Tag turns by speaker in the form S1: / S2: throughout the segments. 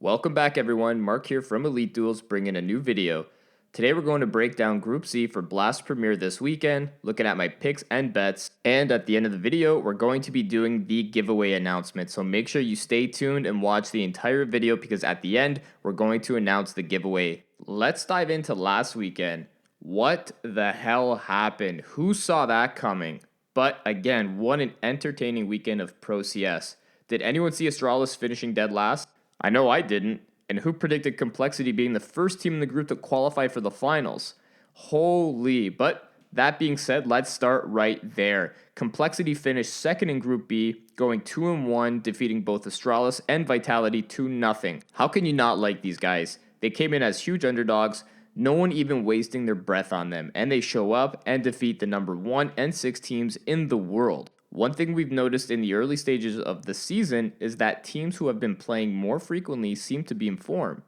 S1: Welcome back everyone, Mark here from EliteDuels bringing a new video. Today we're going to break down Group C for Blast Premier this weekend, looking at my picks and bets, and at the end of the video we're going to be doing the giveaway announcement, so make sure you stay tuned and watch the entire video because at the end we're going to announce the giveaway. Let's dive into last weekend. What the hell happened? Who saw that coming? But again, what an entertaining weekend of Pro CS. Did anyone see Astralis finishing dead last? I know I didn't. And who predicted Complexity being the first team in the group to qualify for the finals? Holy. But that being said, let's start right there. Complexity finished second in Group B, going 2-1, defeating both Astralis and Vitality 2-0. How can you not like these guys? They came in as huge underdogs, no one even wasting their breath on them, and they show up and defeat the number 1 and 6 teams in the world. One thing we've noticed in the early stages of the season is that teams who have been playing more frequently seem to be in form.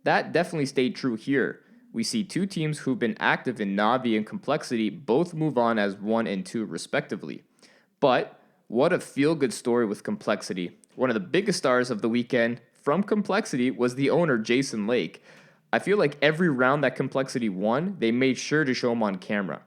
S1: That definitely stayed true here. We see two teams who've been active in Navi and Complexity both move on as 1 and 2 respectively. But what a feel-good story with Complexity. One of the biggest stars of the weekend from Complexity was the owner, Jason Lake. I feel like every round that Complexity won, they made sure to show him on camera.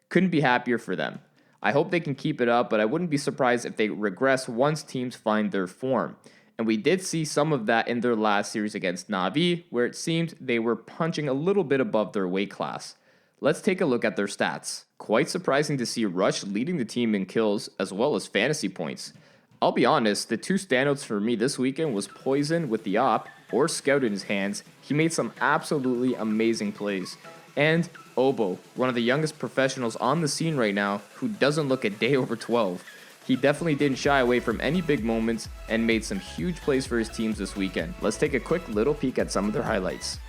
S1: Couldn't be happier for them. I hope they can keep it up, but I wouldn't be surprised if they regress once teams find their form. And we did see some of that in their last series against Navi, where it seemed they were punching a little bit above their weight class. Let's take a look at their stats. Quite surprising to see Rush leading the team in kills as well as fantasy points. I'll be honest, the two standouts for me this weekend was Poison with the op, or Scout in his hands. He made some absolutely amazing plays. And Obo, one of the youngest professionals on the scene right now, who doesn't look a day over 12. He definitely didn't shy away from any big moments and made some huge plays for his teams this weekend. Let's take a quick little peek at some of their highlights.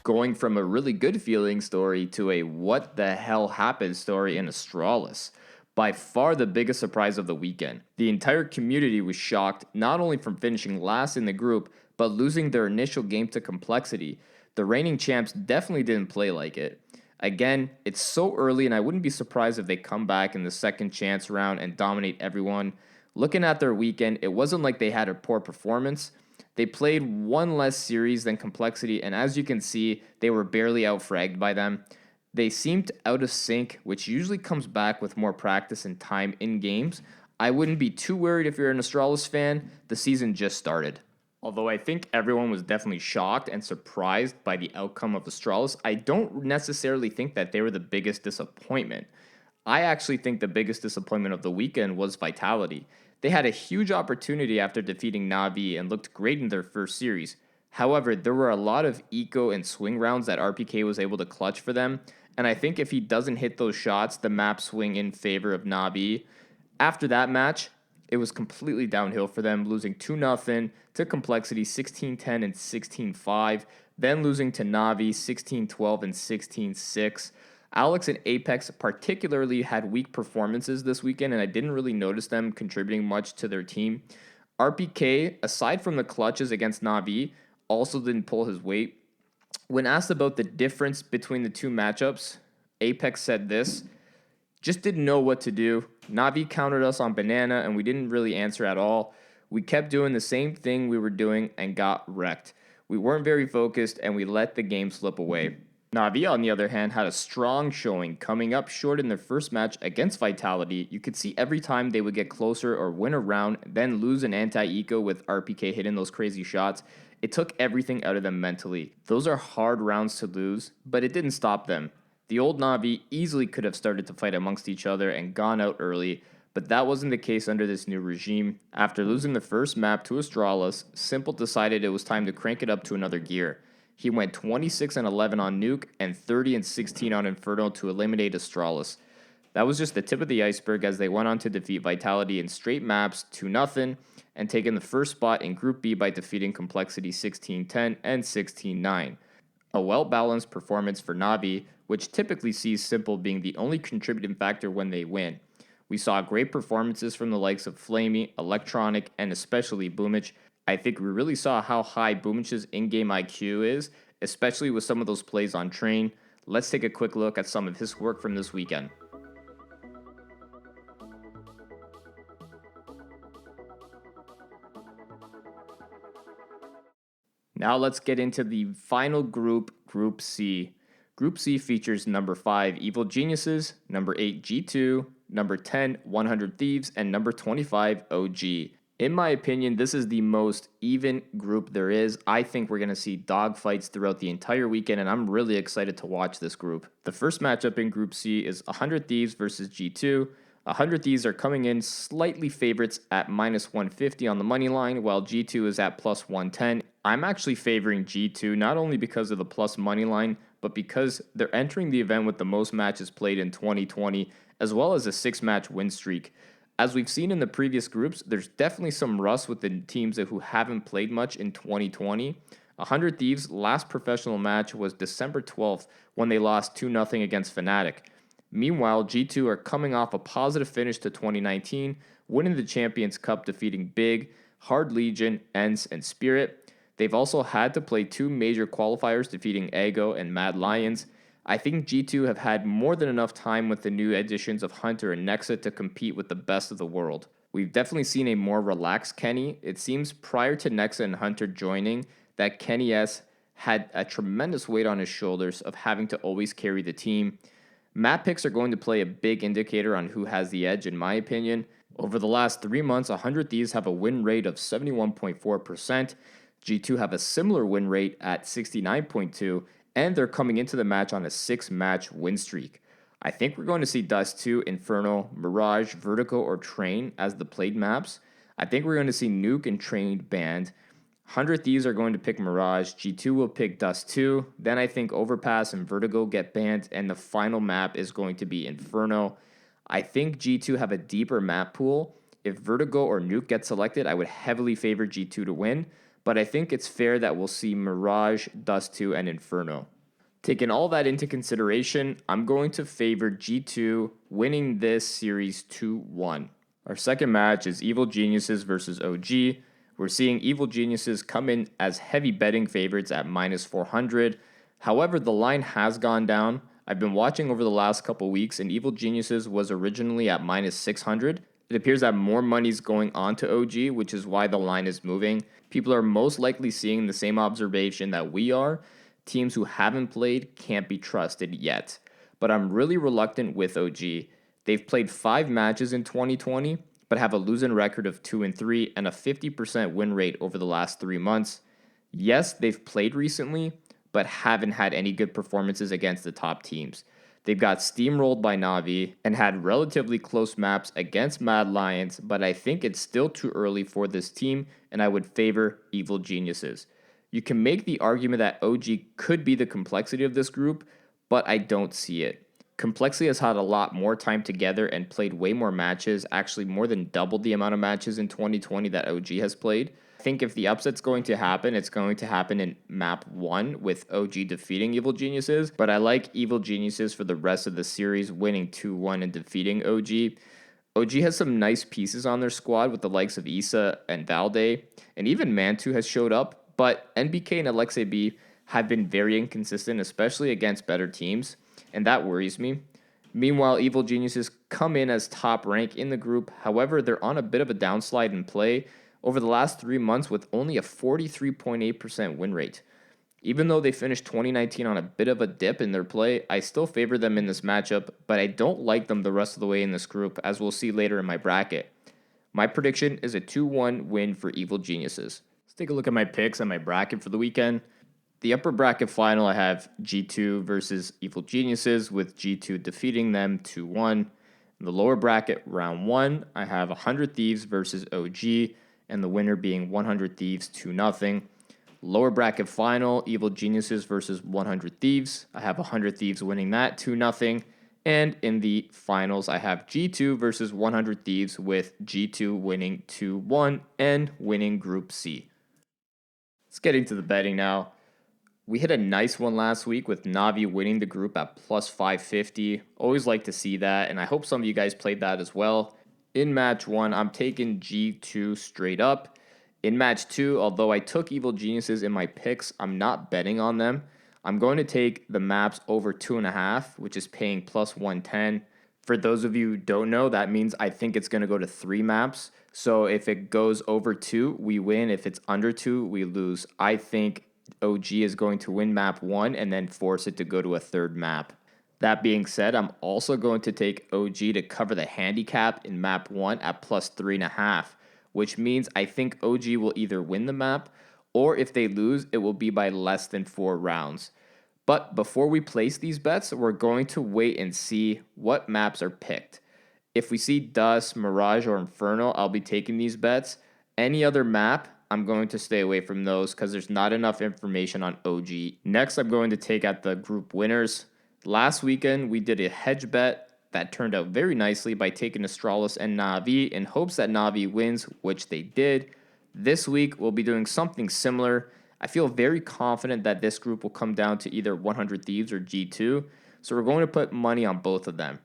S1: Going from a really good feeling story to a what the hell happened story in Astralis. By far the biggest surprise of the weekend. The entire community was shocked not only from finishing last in the group, but losing their initial game to Complexity. The reigning champs definitely didn't play like it. Again, it's so early and I wouldn't be surprised if they come back in the second chance round and dominate everyone. Looking at their weekend, it wasn't like they had a poor performance. They played one less series than Complexity, and as you can see, they were barely out-fragged by them. They seemed out of sync, which usually comes back with more practice and time in games. I wouldn't be too worried if you're an Astralis fan. The season just started. Although I think everyone was definitely shocked and surprised by the outcome of Astralis, I don't necessarily think that they were the biggest disappointment. I actually think the biggest disappointment of the weekend was Vitality. They had a huge opportunity after defeating Navi and looked great in their first series. However, there were a lot of eco and swing rounds that RPK was able to clutch for them, and I think if he doesn't hit those shots, the map swing in favor of Navi. After that match, it was completely downhill for them, losing 2-0 to Complexity 16-10 and 16-5, then losing to Navi 16-12 and 16-6. Alex and Apex particularly had weak performances this weekend, and I didn't really notice them contributing much to their team. RPK, aside from the clutches against Navi, also didn't pull his weight. When asked about the difference between the two matchups, Apex said this: just didn't know what to do. Navi countered us on Banana, and we didn't really answer at all. We kept doing the same thing we were doing and got wrecked. We weren't very focused, and we let the game slip away. Navi, on the other hand, had a strong showing, coming up short in their first match against Vitality. You could see every time they would get closer or win a round, then lose an anti-eco with RPK hitting those crazy shots. It took everything out of them mentally. Those are hard rounds to lose, but it didn't stop them. The old Navi easily could have started to fight amongst each other and gone out early, but that wasn't the case under this new regime. After losing the first map to Astralis, Simple decided it was time to crank it up to another gear. He went 26-11 on Nuke and 30-16 on Inferno to eliminate Astralis. That was just the tip of the iceberg as they went on to defeat Vitality in straight maps 2-0 and taking the first spot in Group B by defeating Complexity 16-10 and 16-9. A well-balanced performance for Navi, which typically sees Simple being the only contributing factor when they win. We saw great performances from the likes of Flamey, Electronic, and especially Boomich. I think we really saw how high Boomish's in-game IQ is, especially with some of those plays on train. Let's take a quick look at some of his work from this weekend. Now let's get into the final group, Group C. Group C features number 5, Evil Geniuses, number 8, G2, number 10, 100 Thieves, and number 25, OG. In my opinion, this is the most even group there is. I think we're going to see dogfights throughout the entire weekend, and I'm really excited to watch this group. The first matchup in Group C is 100 Thieves versus G2. 100 Thieves are coming in slightly favorites at minus 150 on the money line, while G2 is at plus 110. I'm actually favoring G2 not only because of the plus money line, but because they're entering the event with the most matches played in 2020, as well as a 6-match win streak. As we've seen in the previous groups, there's definitely some rust with the teams who haven't played much in 2020. 100 Thieves' last professional match was December 12th when they lost 2-0 against Fnatic. Meanwhile, G2 are coming off a positive finish to 2019, winning the Champions Cup defeating Big, Hard Legion, ENCE, and Spirit. They've also had to play 2 major qualifiers defeating Ego and Mad Lions. I think G2 have had more than enough time with the new additions of Hunter and Nexa to compete with the best of the world. We've definitely seen a more relaxed Kenny. It seems prior to Nexa and Hunter joining that Kenny S had a tremendous weight on his shoulders of having to always carry the team. Map picks are going to play a big indicator on who has the edge, in my opinion. Over the last 3 months, 100 Thieves have a win rate of 71.4%. G2 have a similar win rate at 69.2%, and they're coming into the match on a 6-match win streak. I think we're going to see Dust 2, Inferno, Mirage, Vertigo, or Train as the played maps. I think we're going to see Nuke and Train banned. 100 Thieves are going to pick Mirage, G2 will pick Dust 2, then I think Overpass and Vertigo get banned, and the final map is going to be Inferno. I think G2 have a deeper map pool. If Vertigo or Nuke get selected, I would heavily favor G2 to win, but I think it's fair that we'll see Mirage, Dust 2, and Inferno. Taking all that into consideration, I'm going to favor G2 winning this series 2-1. Our second match is Evil Geniuses versus OG. We're seeing Evil Geniuses come in as heavy betting favorites at minus 400. However, the line has gone down. I've been watching over the last couple weeks, and Evil Geniuses was originally at minus 600. It appears that more money's going on to OG, which is why the line is moving. People are most likely seeing the same observation that we are. Teams who haven't played can't be trusted yet. But I'm really reluctant with OG. They've played 5 matches in 2020, but have a losing record of 2-3 and a 50% win rate over the last 3 months. Yes, they've played recently, but haven't had any good performances against the top teams. They've got steamrolled by Na'Vi and had relatively close maps against Mad Lions, but I think it's still too early for this team, and I would favor Evil Geniuses. You can make the argument that OG could be the complexity of this group, but I don't see it. Complexity has had a lot more time together and played way more matches, actually more than double the amount of matches in 2020 that OG has played. I think if the upset's going to happen, it's going to happen in map 1 with OG defeating Evil Geniuses, but I like Evil Geniuses for the rest of the series, winning 2-1 and defeating OG. OG has some nice pieces on their squad with the likes of Issa and Valde, and even Mantu has showed up, but NBK and Alexei B have been very inconsistent, especially against better teams, and that worries me. Meanwhile, Evil Geniuses come in as top rank in the group. However, they're on a bit of a downslide in play over the last 3 months with only a 43.8% win rate. Even though they finished 2019 on a bit of a dip in their play, I still favor them in this matchup, but I don't like them the rest of the way in this group, as we'll see later in my bracket. My prediction is a 2-1 win for Evil Geniuses. Let's take a look at my picks and my bracket for the weekend. The upper bracket final, I have G2 versus Evil Geniuses, with G2 defeating them 2-1. In the lower bracket, round 1, I have 100 Thieves versus OG, and the winner being 100 Thieves 2-0. Lower bracket final, Evil Geniuses versus 100 Thieves. I have 100 Thieves winning that 2-0. And in the finals, I have G2 versus 100 Thieves, with G2 winning 2-1 and winning Group C. Let's get into the betting now. We hit a nice one last week with Na'Vi winning the group at plus 550. Always like to see that, and I hope some of you guys played that as well. In match 1, I'm taking G2 straight up. In match 2, although I took Evil Geniuses in my picks, I'm not betting on them. I'm going to take the maps over 2.5, which is paying plus 110. For those of you who don't know, that means I think it's going to go to 3 maps. So if it goes over 2, we win. If it's under 2, we lose. I think OG is going to win map 1 and then force it to go to a third map. That being said, I'm also going to take OG to cover the handicap in map 1 at plus 3.5. Which means I think OG will either win the map, or if they lose, it will be by less than 4 rounds. But before we place these bets, we're going to wait and see what maps are picked. If we see Dust, Mirage, or Inferno, I'll be taking these bets. Any other map, I'm going to stay away from those because there's not enough information on OG. Next, I'm going to take out the group winners. Last weekend, we did a hedge bet that turned out very nicely by taking Astralis and Na'Vi in hopes that Na'Vi wins, which they did. This week, we'll be doing something similar. I feel very confident that this group will come down to either 100 Thieves or G2, so we're going to put money on both of them.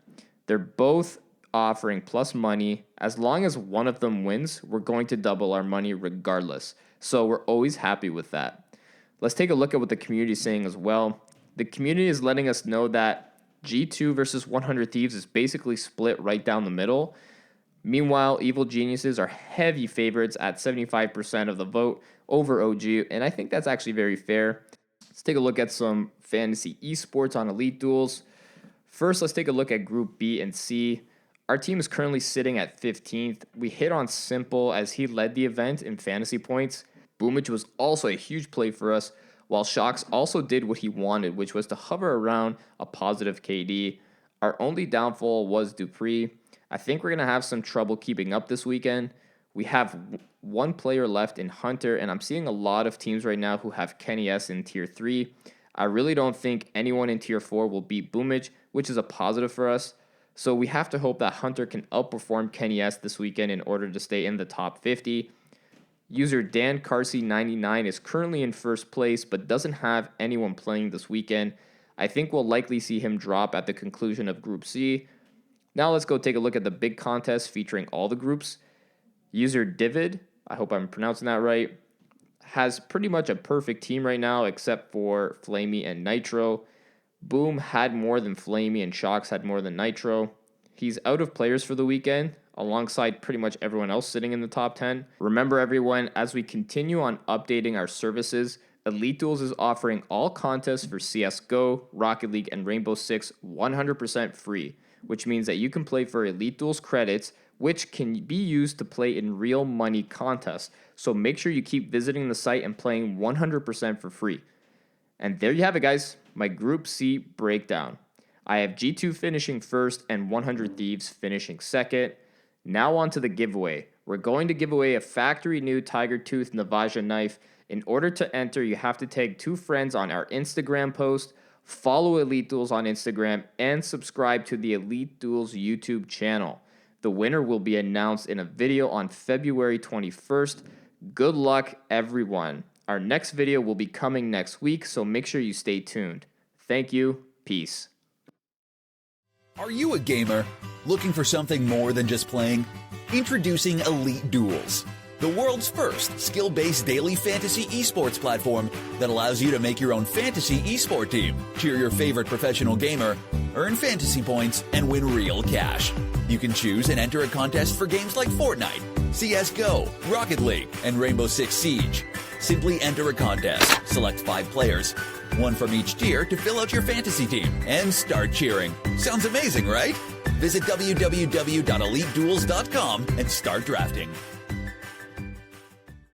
S1: They're both offering plus money. As long as one of them wins, we're going to double our money regardless, so we're always happy with that. Let's take a look at what the community is saying as well. The community is letting us know that G2 versus 100 Thieves is basically split right down the middle. Meanwhile, Evil Geniuses are heavy favorites at 75% of the vote over OG, and I think that's actually very fair. Let's take a look at some fantasy esports on EliteDuels. First, let's take a look at Group B and C. Our team is currently sitting at 15th. We hit on Simple as he led the event in fantasy points. Boomage was also a huge play for us, while Shox also did what he wanted, which was to hover around a positive KD. Our only downfall was Dupree. I think we're going to have some trouble keeping up this weekend. We have one player left in Hunter, and I'm seeing a lot of teams right now who have Kenny S in Tier 3. I really don't think anyone in Tier 4 will beat Boomage, which is a positive for us. So we have to hope that Hunter can outperform Kenny S this weekend in order to stay in the top 50. User Dan Carsey99 is currently in first place but doesn't have anyone playing this weekend. I think we'll likely see him drop at the conclusion of Group C. Now let's go take a look at the big contest featuring all the groups. User Divid, I hope I'm pronouncing that right, has pretty much a perfect team right now except for Flamey and Nitro. Boom had more than Flamey and Shox had more than Nitro. He's out of players for the weekend, alongside pretty much everyone else sitting in the top 10. Remember everyone, as we continue on updating our services, EliteDuels is offering all contests for CSGO, Rocket League, and Rainbow Six 100% free, which means that you can play for EliteDuels credits, which can be used to play in real money contests. So make sure you keep visiting the site and playing 100% for free. And there you have it, guys, my Group C breakdown. I have G2 finishing first and 100 Thieves finishing second. Now on to the giveaway. We're going to give away a factory new Tiger Tooth Navaja knife. In order to enter, you have to tag 2 friends on our Instagram post, follow EliteDuels on Instagram, and subscribe to the EliteDuels YouTube channel. The winner will be announced in a video on February 21st. Good luck, everyone. Our next video will be coming next week, so make sure you stay tuned. Thank you. Peace.
S2: Are you a gamer looking for something more than just playing? Introducing EliteDuels, the world's first skill-based daily fantasy esports platform that allows you to make your own fantasy esport team, cheer your favorite professional gamer, earn fantasy points, and win real cash. You can choose and enter a contest for games like Fortnite, CSGO, Rocket League, and Rainbow Six Siege. Simply enter a contest, select 5 players, one from each tier to fill out your fantasy team, and start cheering. Sounds amazing, right? Visit www.eliteduels.com and start drafting.